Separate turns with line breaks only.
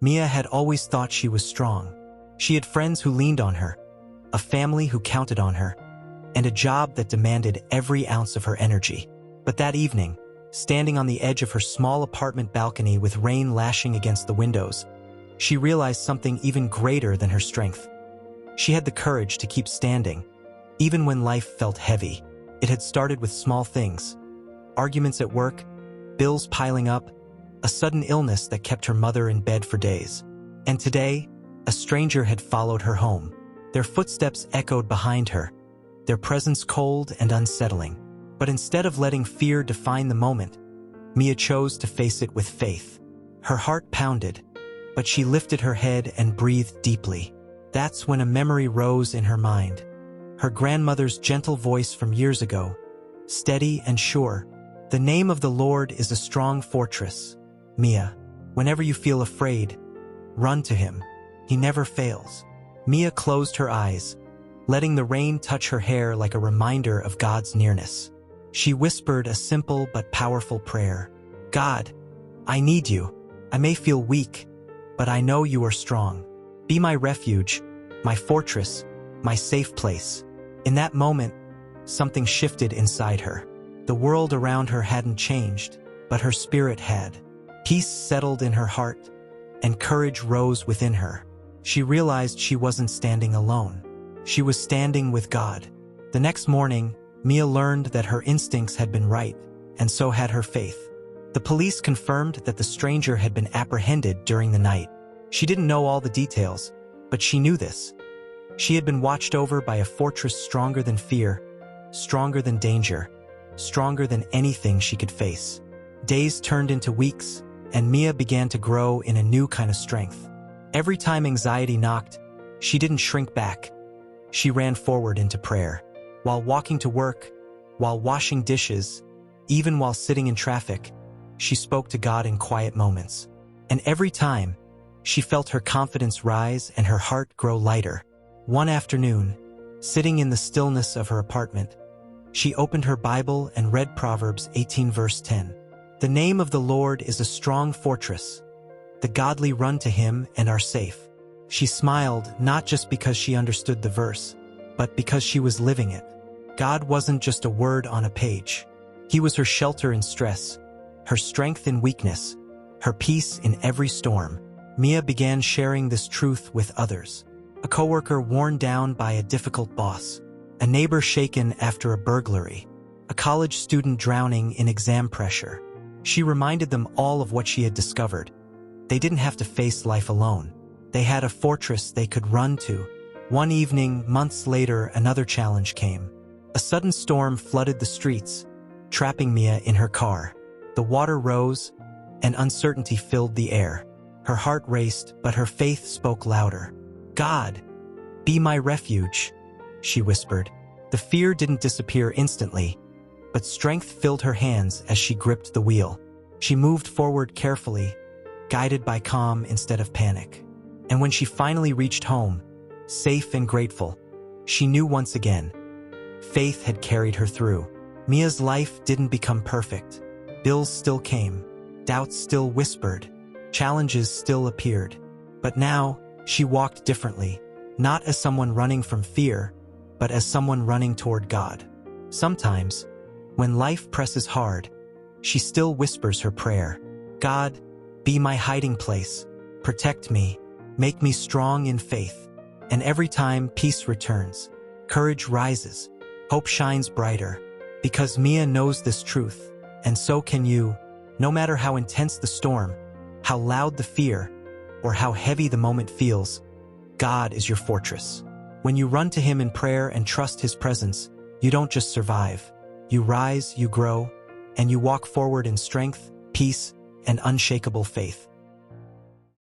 Mia had always thought she was strong. She had friends who leaned on her, a family who counted on her, and a job that demanded every ounce of her energy. But that evening, standing on the edge of her small apartment balcony with rain lashing against the windows, she realized something even greater than her strength. She had the courage to keep standing, even when life felt heavy. It had started with small things: arguments at work, bills piling up, a sudden illness that kept her mother in bed for days. And today, a stranger had followed her home. Their footsteps echoed behind her, their presence cold and unsettling. But instead of letting fear define the moment, Mia chose to face it with faith. Her heart pounded, but she lifted her head and breathed deeply. That's when a memory rose in her mind. Her grandmother's gentle voice from years ago, steady and sure. "The name of the Lord is a strong fortress. Mia, whenever you feel afraid, run to him. He never fails." Mia closed her eyes, letting the rain touch her hair like a reminder of God's nearness. She whispered a simple but powerful prayer. "God, I need you. I may feel weak, but I know you are strong. Be my refuge, my fortress, my safe place." In that moment, something shifted inside her. The world around her hadn't changed, but her spirit had. Peace settled in her heart, and courage rose within her. She realized she wasn't standing alone. She was standing with God. The next morning, Mia learned that her instincts had been right, and so had her faith. The police confirmed that the stranger had been apprehended during the night. She didn't know all the details, but she knew this. She had been watched over by a fortress stronger than fear, stronger than danger, stronger than anything she could face. Days turned into weeks, and Mia began to grow in a new kind of strength. Every time anxiety knocked, she didn't shrink back. She ran forward into prayer. While walking to work, while washing dishes, even while sitting in traffic, she spoke to God in quiet moments. And every time, she felt her confidence rise and her heart grow lighter. One afternoon, sitting in the stillness of her apartment, she opened her Bible and read Proverbs 18 verse 10. "The name of the Lord is a strong fortress. The godly run to him and are safe." She smiled, not just because she understood the verse, but because she was living it. God wasn't just a word on a page. He was her shelter in stress, her strength in weakness, her peace in every storm. Mia began sharing this truth with others. A coworker worn down by a difficult boss, a neighbor shaken after a burglary, a college student drowning in exam pressure. She reminded them all of what she had discovered. They didn't have to face life alone. They had a fortress they could run to. One evening, months later, another challenge came. A sudden storm flooded the streets, trapping Mia in her car. The water rose, and uncertainty filled the air. Her heart raced, but her faith spoke louder. "God, be my refuge," she whispered. The fear didn't disappear instantly, but strength filled her hands as she gripped the wheel. She moved forward carefully, guided by calm instead of panic. And when she finally reached home, safe and grateful, she knew once again, faith had carried her through. Mia's life didn't become perfect. Bills still came, doubts still whispered, challenges still appeared. But now, she walked differently, not as someone running from fear, but as someone running toward God. Sometimes, when life presses hard, she still whispers her prayer. "God, be my hiding place, protect me, make me strong in faith." And every time peace returns, courage rises, hope shines brighter, because Mia knows this truth, and so can you. No matter how intense the storm, how loud the fear, or how heavy the moment feels, God is your fortress. When you run to him in prayer and trust his presence, you don't just survive. You rise, you grow, and you walk forward in strength, peace, and unshakable faith.